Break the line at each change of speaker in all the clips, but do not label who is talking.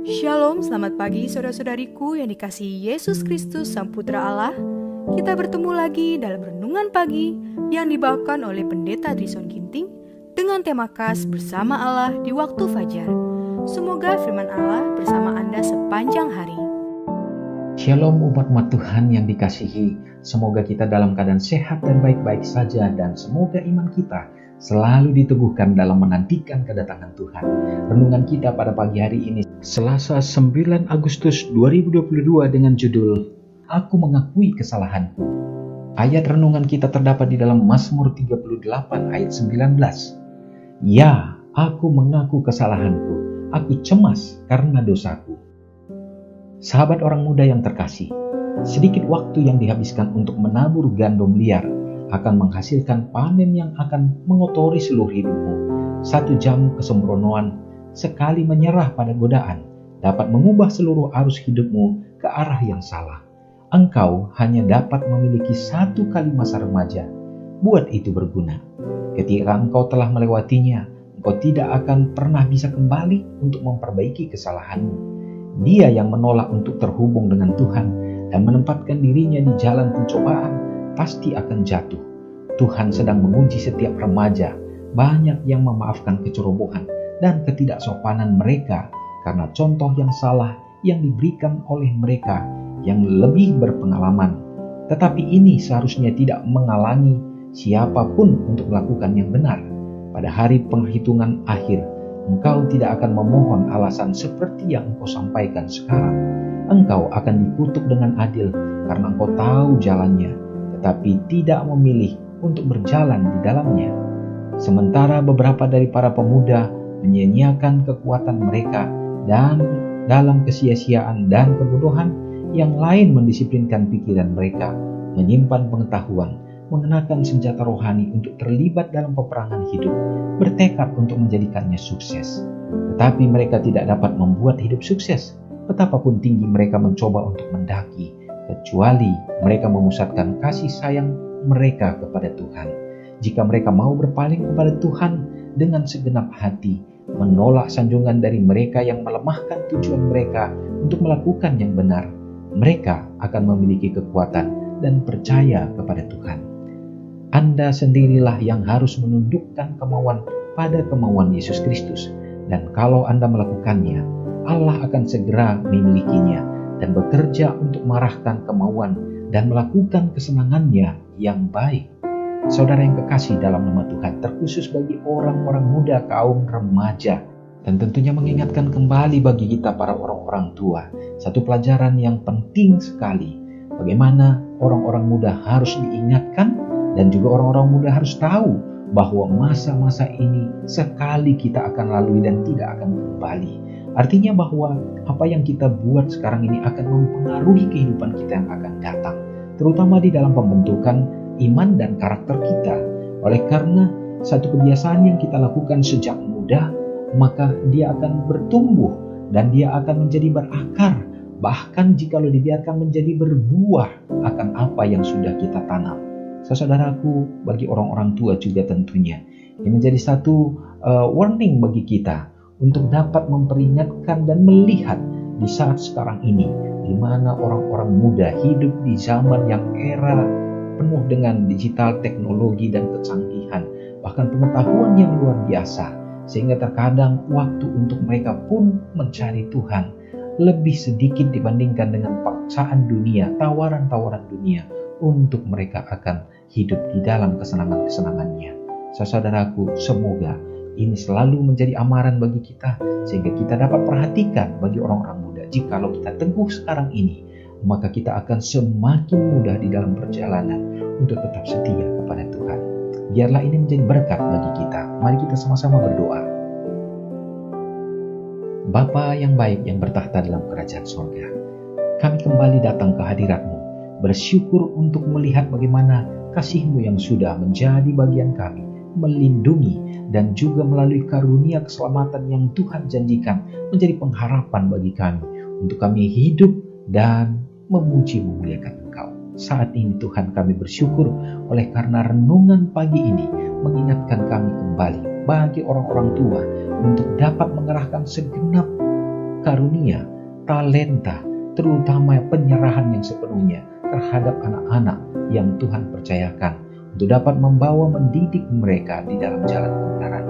Shalom, selamat pagi saudara-saudariku yang dikasihi Yesus Kristus Sang Putra Allah. Kita bertemu lagi dalam Renungan Pagi yang dibawakan oleh Pendeta Drison Ginting dengan tema khas Bersama Allah di Waktu Fajar. Semoga firman Allah bersama Anda sepanjang hari.
Shalom umat-umat Tuhan yang dikasihi. Semoga kita dalam keadaan sehat dan baik-baik saja, dan semoga iman kita selalu diteguhkan dalam menantikan kedatangan Tuhan. Renungan kita pada pagi hari ini, Selasa 9 Agustus 2022 dengan judul Aku Mengakui Kesalahanku. Ayat renungan kita terdapat di dalam Mazmur 38 ayat 19. Ya, aku mengaku kesalahanku, aku cemas karena dosaku. Sahabat orang muda yang terkasih, sedikit waktu yang dihabiskan untuk menabur gandum liar akan menghasilkan panen yang akan mengotori seluruh hidupmu. 1 jam kesembronoan sekali menyerah pada godaan dapat mengubah seluruh arus hidupmu ke arah yang salah. Engkau hanya dapat memiliki 1 kali masa remaja. Buat itu berguna. Ketika engkau telah melewatinya, engkau tidak akan pernah bisa kembali untuk memperbaiki kesalahanmu. Dia yang menolak untuk terhubung dengan Tuhan dan menempatkan dirinya di jalan pencobaan pasti akan jatuh. Tuhan sedang menguji setiap remaja. Banyak yang memaafkan kecerobohan dan ketidaksopanan mereka karena contoh yang salah yang diberikan oleh mereka yang lebih berpengalaman. Tetapi ini seharusnya tidak menghalangi siapapun untuk melakukan yang benar. Pada hari penghitungan akhir, engkau tidak akan memohon alasan seperti yang engkau sampaikan sekarang. Engkau akan dikutuk dengan adil karena engkau tahu jalannya, tetapi tidak memilih untuk berjalan di dalamnya. Sementara beberapa dari para pemuda menyia-nyiakan kekuatan mereka dan dalam kesia-siaan dan kebodohan, yang lain mendisiplinkan pikiran mereka, menyimpan pengetahuan, mengenakan senjata rohani untuk terlibat dalam peperangan hidup, bertekad untuk menjadikannya sukses. Tetapi mereka tidak dapat membuat hidup sukses, betapapun tinggi mereka mencoba untuk mendaki, kecuali mereka memusatkan kasih sayang mereka kepada Tuhan. Jika mereka mau berpaling kepada Tuhan dengan segenap hati, menolak sanjungan dari mereka yang melemahkan tujuan mereka untuk melakukan yang benar, mereka akan memiliki kekuatan dan percaya kepada Tuhan. Anda sendirilah yang harus menundukkan kemauan pada kemauan Yesus Kristus, dan kalau Anda melakukannya, Allah akan segera memilikinya dan bekerja untuk mengarahkan kemauan dan melakukan kesenangannya yang baik. Saudara yang kekasih dalam nama Tuhan, terkhusus bagi orang-orang muda, kaum remaja, dan tentunya mengingatkan kembali bagi kita para orang-orang tua, satu pelajaran yang penting sekali, bagaimana orang-orang muda harus diingatkan dan juga orang-orang muda harus tahu bahwa masa-masa ini sekali kita akan lalui dan tidak akan kembali. Artinya bahwa apa yang kita buat sekarang ini akan mempengaruhi kehidupan kita yang akan datang, terutama di dalam pembentukan iman dan karakter kita. Oleh karena satu kebiasaan yang kita lakukan sejak muda, maka dia akan bertumbuh dan dia akan menjadi berakar, bahkan jikalau dibiarkan menjadi berbuah akan apa yang sudah kita tanam. Saudaraku, bagi orang-orang tua juga tentunya ini menjadi satu warning bagi kita untuk dapat memperingatkan dan melihat di saat sekarang ini, di mana orang-orang muda hidup di zaman yang era penuh dengan digital teknologi dan kecanggihan, bahkan pengetahuan yang luar biasa, sehingga terkadang waktu untuk mereka pun mencari Tuhan lebih sedikit dibandingkan dengan paksaan dunia, tawaran-tawaran dunia untuk mereka akan hidup di dalam kesenangan-kesenangannya. Saudaraku, semoga ini selalu menjadi amaran bagi kita, sehingga kita dapat perhatikan bagi orang-orang muda, jikalau kita teguh sekarang ini, maka kita akan semakin mudah di dalam perjalanan untuk tetap setia kepada Tuhan. Biarlah ini menjadi berkat bagi kita. Mari kita sama-sama berdoa. Bapa yang baik yang bertahta dalam kerajaan surga, kami kembali datang ke hadirat-Mu, bersyukur untuk melihat bagaimana kasih-Mu yang sudah menjadi bagian kami, melindungi dan juga melalui karunia keselamatan yang Tuhan janjikan menjadi pengharapan bagi kami, untuk kami hidup dan memuji memuliakan Engkau. Saat ini Tuhan, kami bersyukur oleh karena renungan pagi ini mengingatkan kami kembali bagi orang-orang tua untuk dapat mengerahkan segenap karunia, talenta, terutama penyerahan yang sepenuhnya terhadap anak-anak yang Tuhan percayakan untuk dapat membawa mendidik mereka di dalam jalan kebenaran.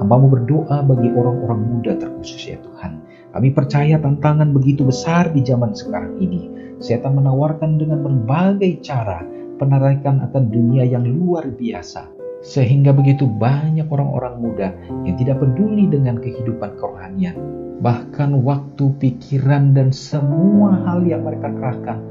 Hamba-Mu berdoa bagi orang-orang muda terkhusus ya Tuhan. Kami percaya tantangan begitu besar di zaman sekarang ini. Setan menawarkan dengan berbagai cara penarikan akan dunia yang luar biasa. Sehingga begitu banyak orang-orang muda yang tidak peduli dengan kehidupan kerohanian. Bahkan waktu, pikiran, dan semua hal yang mereka kerahkan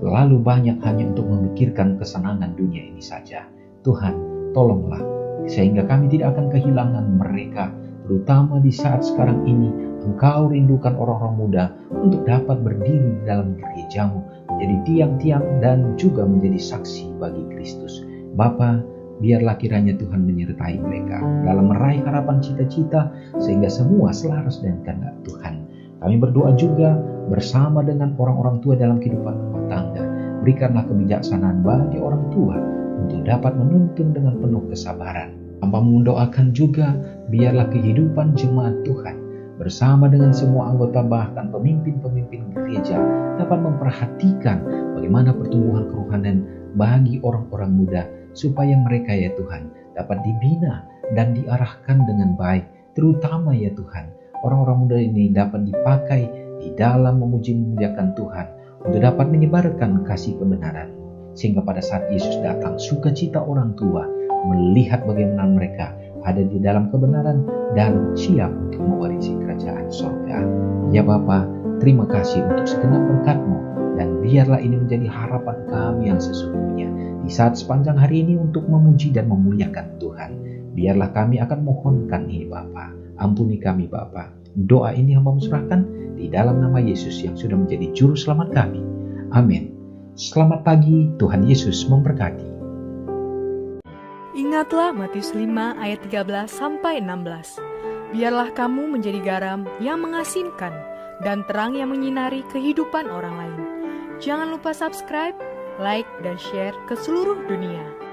terlalu banyak hanya untuk memikirkan kesenangan dunia ini saja. Tuhan, tolonglah sehingga kami tidak akan kehilangan mereka, terutama di saat sekarang ini Engkau rindukan orang-orang muda untuk dapat berdiri di dalam gereja-Mu, menjadi tiang-tiang dan juga menjadi saksi bagi Kristus. Bapa, biarlah kiranya Tuhan menyertai mereka dalam meraih harapan cita-cita sehingga semua selaras dengan kehendak Tuhan. Kami berdoa juga bersama dengan orang-orang tua dalam kehidupan rumah tangga. Berikanlah kebijaksanaan bagi orang tua untuk dapat menuntun dengan penuh kesabaran. Hamba mendoakan juga biarlah kehidupan jemaat Tuhan bersama dengan semua anggota bahkan pemimpin-pemimpin gereja dapat memperhatikan bagaimana pertumbuhan kerohanian bagi orang-orang muda supaya mereka ya Tuhan dapat dibina dan diarahkan dengan baik, terutama ya Tuhan orang-orang muda ini dapat dipakai di dalam memuji memuliakan Tuhan untuk dapat menyebarkan kasih kebenaran, sehingga pada saat Yesus datang sukacita orang tua melihat bagaimana mereka ada di dalam kebenaran dan siap untuk mewarisi kerajaan surga. Ya Bapa, terima kasih untuk segenap berkat-Mu dan biarlah ini menjadi harapan kami yang sesungguhnya di saat sepanjang hari ini untuk memuji dan memuliakan Tuhan. Biarlah kami akan mohonkan ini Bapa. Ampuni kami Bapa. Doa ini hamba serahkan di dalam nama Yesus yang sudah menjadi juru selamat kami. Amin. Selamat pagi, Tuhan Yesus memberkati.
Ingatlah Matius 5 ayat 13-16. Biarlah kamu menjadi garam yang mengasinkan dan terang yang menyinari kehidupan orang lain. Jangan lupa subscribe, like, dan share ke seluruh dunia.